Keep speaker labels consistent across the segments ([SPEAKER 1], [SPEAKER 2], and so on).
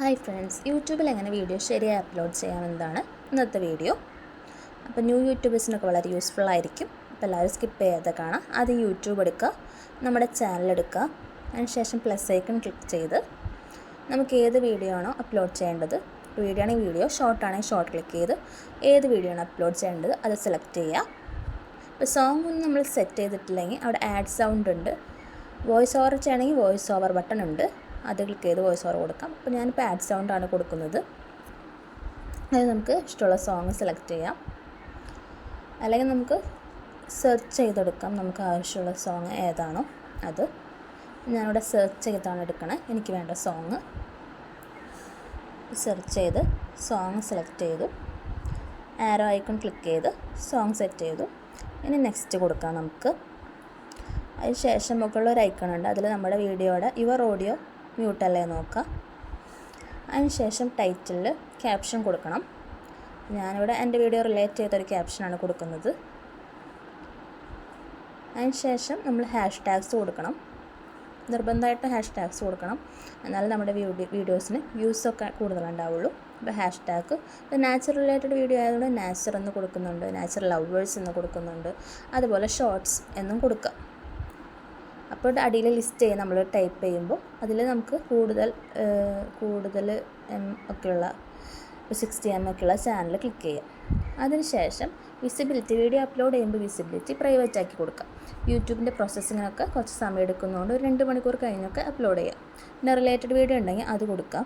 [SPEAKER 1] Hi friends, യൂട്യൂബിൽ എങ്ങനെ video ശരിയായി അപ്ലോഡ് ചെയ്യാമെന്നതാണ് ഇന്നത്തെ വീഡിയോ. അപ്പോൾ ന്യൂ യൂട്യൂബേഴ്സിനൊക്കെ വളരെ യൂസ്ഫുൾ ആയിരിക്കും. അപ്പോൾ എല്ലാവരും സ്കിപ്പ് ചെയ്യാതെ കാണാം. ആദ്യം യൂട്യൂബ് എടുക്കുക, നമ്മുടെ ചാനൽ എടുക്കുക, അതിനുശേഷം പ്ലസ് ഐക്കൺ ക്ലിക്ക് ചെയ്ത് നമുക്ക് ഏത് വീഡിയോ ആണോ അപ്ലോഡ് ചെയ്യേണ്ടത്, വീഡിയോ ആണെങ്കിൽ വീഡിയോ, ഷോർട്ട് ആണെങ്കിൽ ഷോർട്ട് ക്ലിക്ക് ചെയ്ത് ഏത് വീഡിയോ ആണ് അപ്ലോഡ് ചെയ്യേണ്ടത് അത് സെലക്ട് ചെയ്യുക. ഇപ്പോൾ സോങ് ഒന്നും നമ്മൾ സെറ്റ് ചെയ്തിട്ടില്ലെങ്കിൽ അവിടെ ആഡ് സൗണ്ട് ഉണ്ട്. വോയിസ് ഓവർ ചെയ്യണമെങ്കിൽ വോയിസ് ഓവർ ബട്ടൺ ഉണ്ട്, അത് ക്ലിക്ക് ചെയ്ത് വോയിസ് ഓവർ കൊടുക്കാം. അപ്പോൾ ഞാനിപ്പോൾ ആഡ് സൗണ്ടാണ് കൊടുക്കുന്നത്. അത് നമുക്ക് ഇഷ്ടമുള്ള സോങ് സെലക്ട് ചെയ്യാം, അല്ലെങ്കിൽ നമുക്ക് സെർച്ച് ചെയ്തെടുക്കാം നമുക്ക് ആവശ്യമുള്ള സോങ് ഏതാണോ അത്. ഞാനിവിടെ സെർച്ച് ചെയ്താണ് എടുക്കണേ എനിക്ക് വേണ്ട സോങ്. സെർച്ച് ചെയ്ത് സോങ് സെലക്ട് ചെയ്തു, ആരോ ഐക്കൺ ക്ലിക്ക് ചെയ്ത് സോങ് സെറ്റ് ചെയ്തു. ഇനി നെക്സ്റ്റ് കൊടുക്കാം നമുക്ക്. അതിന് ശേഷം മുകളിലൊരു ഐക്കൺ ഉണ്ട്, അതിൽ നമ്മുടെ വീഡിയോയുടെ യുവർ ഓഡിയോ മ്യൂട്ടല്ലേ നോക്കാം. അതിനുശേഷം ടൈറ്റിലിൽ ക്യാപ്ഷൻ കൊടുക്കണം. ഞാനിവിടെ എൻ്റെ വീഡിയോ റിലേറ്റ് ചെയ്തൊരു ക്യാപ്ഷനാണ് കൊടുക്കുന്നത്. അതിനുശേഷം നമ്മൾ ഹാഷ് ടാഗ്സ് കൊടുക്കണം, നിർബന്ധമായിട്ട് ഹാഷ് ടാഗ്സ് കൊടുക്കണം, എന്നാലും നമ്മുടെ വീഡിയോസിന് വ്യൂസൊക്കെ കൂടുതലുണ്ടാവുള്ളൂ. ഇപ്പോൾ hash tag natural related video ആയതുകൊണ്ട് നാച്ചർ എന്ന് കൊടുക്കുന്നുണ്ട്, നാച്ചുറൽ ലവേഴ്സ് എന്ന് കൊടുക്കുന്നുണ്ട്, അതുപോലെ ഷോർട്സ് എന്നും കൊടുക്കാം. അപ്പോൾ അടിയിൽ ലിസ്റ്റ് ചെയ്ത് നമ്മൾ ടൈപ്പ് ചെയ്യുമ്പോൾ അതിൽ നമുക്ക് കൂടുതൽ ഒക്കെയുള്ള 60 MB ഒക്കെയുള്ള ചാനൽ ക്ലിക്ക് ചെയ്യാം. അതിനുശേഷം വിസിബിലിറ്റി, വീഡിയോ അപ്ലോഡ് ചെയ്യുമ്പോൾ വിസിബിലിറ്റി പ്രൈവറ്റ് ആക്കി കൊടുക്കാം. യൂട്യൂബിൻ്റെ പ്രോസസ്സിങ്ങിനൊക്കെ കുറച്ച് സമയം എടുക്കുന്നതുകൊണ്ട് ഒരു 2 മണിക്കൂർ കഴിഞ്ഞൊക്കെ അപ്ലോഡ് ചെയ്യാം. പിന്നെ റിലേറ്റഡ് വീഡിയോ ഉണ്ടെങ്കിൽ അത് കൊടുക്കാം,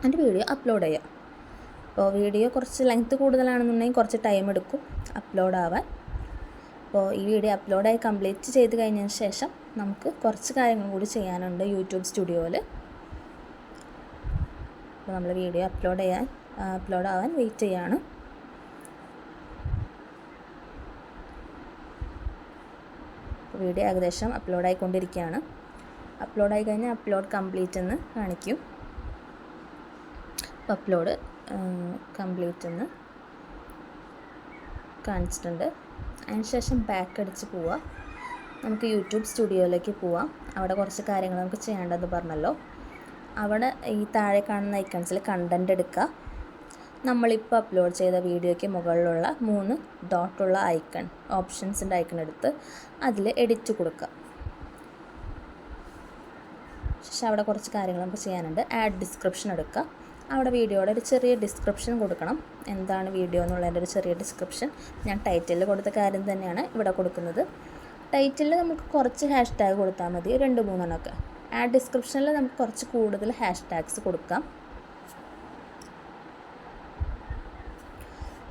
[SPEAKER 1] എന്നിട്ട് വീഡിയോ അപ്ലോഡ് ചെയ്യാം. അപ്പോൾ വീഡിയോ കുറച്ച് ലെങ്ത്ത് കൂടുതലാണെന്നുണ്ടെങ്കിൽ കുറച്ച് ടൈം എടുക്കും അപ്ലോഡ് ആവാൻ. അപ്പോൾ ഈ വീഡിയോ അപ്ലോഡായി കംപ്ലീറ്റ് ചെയ്ത് കഴിഞ്ഞതിന് ശേഷം നമുക്ക് കുറച്ച് കാര്യങ്ങൾ കൂടി ചെയ്യാനുണ്ട് യൂട്യൂബ് സ്റ്റുഡിയോയിൽ. അപ്പോൾ നമ്മൾ വീഡിയോ അപ്ലോഡ് ആവാൻ വെയിറ്റ് ചെയ്യാണ്. വീഡിയോ ഏകദേശം അപ്ലോഡായിക്കൊണ്ടിരിക്കുകയാണ്. അപ്ലോഡായി കഴിഞ്ഞാൽ അപ്ലോഡ് കംപ്ലീറ്റ് എന്ന് കാണിക്കും. അപ്പോൾ അപ്ലോഡ് കംപ്ലീറ്റ് എന്ന് കാണിച്ചിട്ടുണ്ട്. അതിനുശേഷം ബാക്ക് അടിച്ച് പോവുക, നമുക്ക് യൂട്യൂബ് സ്റ്റുഡിയോയിലേക്ക് പോവാം. അവിടെ കുറച്ച് കാര്യങ്ങൾ നമുക്ക് ചെയ്യേണ്ടതെന്ന് പറഞ്ഞല്ലോ. അവിടെ ഈ താഴെ കാണുന്ന ഐക്കൺസിൽ കണ്ടൻറ്റ് എടുക്കുക. നമ്മളിപ്പോൾ അപ്ലോഡ് ചെയ്ത വീഡിയോയ്ക്ക് മുകളിലുള്ള 3 ഡോട്ടുള്ള ഐക്കൺ, ഓപ്ഷൻസിൻ്റെ ഐക്കൺ എടുത്ത് അതിൽ എഡിറ്റ് കൊടുക്കുക. ശേഷം അവിടെ കുറച്ച് കാര്യങ്ങൾ നമുക്ക് ചെയ്യാനുണ്ട്. ആഡ് ഡിസ്ക്രിപ്ഷൻ എടുക്കുക. അവിടെ വീഡിയോയുടെ ഒരു ചെറിയ ഡിസ്ക്രിപ്ഷൻ കൊടുക്കണം, എന്താണ് വീഡിയോ എന്നുള്ളതിൻ്റെ ഒരു ചെറിയ ഡിസ്ക്രിപ്ഷൻ. ഞാൻ ടൈറ്റിലിൽ കൊടുത്ത കാര്യം തന്നെയാണ് ഇവിടെ കൊടുക്കുന്നത്. ടൈറ്റിലിൽ നമുക്ക് കുറച്ച് ഹാഷ് ടാഗ് കൊടുത്താൽ മതി, 2-3 എണ്ണമൊക്കെ. ആഡ് ഡിസ്ക്രിപ്ഷനിൽ നമുക്ക് കുറച്ച് കൂടുതൽ ഹാഷ് ടാഗ്സ് കൊടുക്കാം.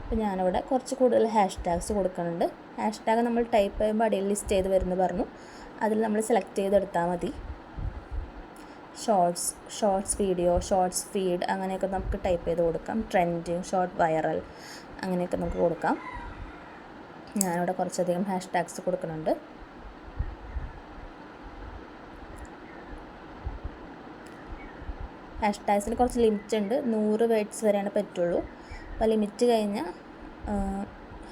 [SPEAKER 1] അപ്പോൾ ഞാനിവിടെ കുറച്ച് കൂടുതൽ ഹാഷ് ടാഗ്സ് കൊടുക്കുന്നുണ്ട്. ഹാഷ് ടാഗ് നമ്മൾ ടൈപ്പ് ചെയ്യുമ്പോൾ അടിയിൽ ലിസ്റ്റ് ചെയ്ത് വരുന്നു പറഞ്ഞു, അതിൽ നമ്മൾ സെലക്ട് ചെയ്തെടുത്താൽ മതി. ഷോർട്സ് വീഡിയോ, ഷോർട്സ് ഫീഡ് അങ്ങനെയൊക്കെ നമുക്ക് ടൈപ്പ് ചെയ്ത് കൊടുക്കാം. ട്രെൻഡിങ്, ഷോർട്ട് വൈറൽ അങ്ങനെയൊക്കെ നമുക്ക് കൊടുക്കാം. ഞാനിവിടെ കുറച്ചധികം ഹാഷ് ടാഗ്സ് കൊടുക്കുന്നുണ്ട്. ഹാഷ് ടാഗ്സിന് കുറച്ച് ലിമിറ്റ് ഉണ്ട്, 100 വേർഡ്സ് വരെയാണ് പറ്റുള്ളൂ. അപ്പോൾ ലിമിറ്റ് കഴിഞ്ഞാൽ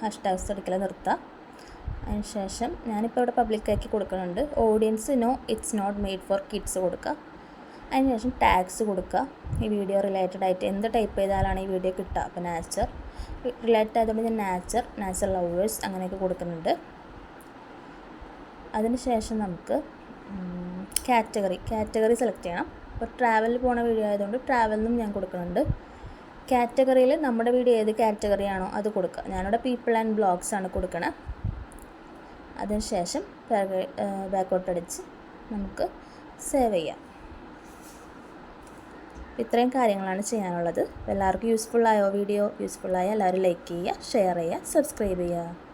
[SPEAKER 1] ഹാഷ് ടാഗ്സ് എടുക്കൽ നിർത്താം. അതിനുശേഷം ഞാനിപ്പോൾ ഇവിടെ പബ്ലിക്കാക്കി കൊടുക്കുന്നുണ്ട്. Audience no it's not made for kids കൊടുക്കുക. അതിനുശേഷം ടാഗ്സ് കൊടുക്കുക. ഈ വീഡിയോ റിലേറ്റഡ് ആയിട്ട് എന്ത് ടൈപ്പ് ചെയ്താലാണ് ഈ വീഡിയോ കിട്ടുക. അപ്പോൾ നാച്ചർ റിലേറ്റഡ് ആയതുകൊണ്ട് ഞാൻ നാച്ചർ ലവേഴ്സ് അങ്ങനെയൊക്കെ കൊടുക്കുന്നുണ്ട്. അതിനുശേഷം നമുക്ക് കാറ്റഗറി സെലക്ട് ചെയ്യണം. ഇപ്പോൾ ട്രാവലിൽ പോണ വീഡിയോ ആയതുകൊണ്ട് ട്രാവലിനും ഞാൻ കൊടുക്കുന്നുണ്ട്. കാറ്റഗറിയിൽ നമ്മുടെ വീഡിയോ ഏത് കാറ്റഗറിയാണോ അത് കൊടുക്കുക. ഞാനിവിടെ പീപ്പിൾ ആൻഡ് ബ്ലോഗ്സ് ആണ് കൊടുക്കണത്. അതിനുശേഷം ബാക്കോട്ട് അടിച്ച് നമുക്ക് സേവ് ചെയ്യാം. ഇത്രയും കാര്യങ്ങളാണ് ചെയ്യാനുള്ളത്. എല്ലാവർക്കും യൂസ്ഫുള്ളായോ വീഡിയോ? യൂസ്ഫുള്ളായ എല്ലാവരും ലൈക്ക് ചെയ്യുക, ഷെയർ ചെയ്യുക, സബ്സ്ക്രൈബ് ചെയ്യുക.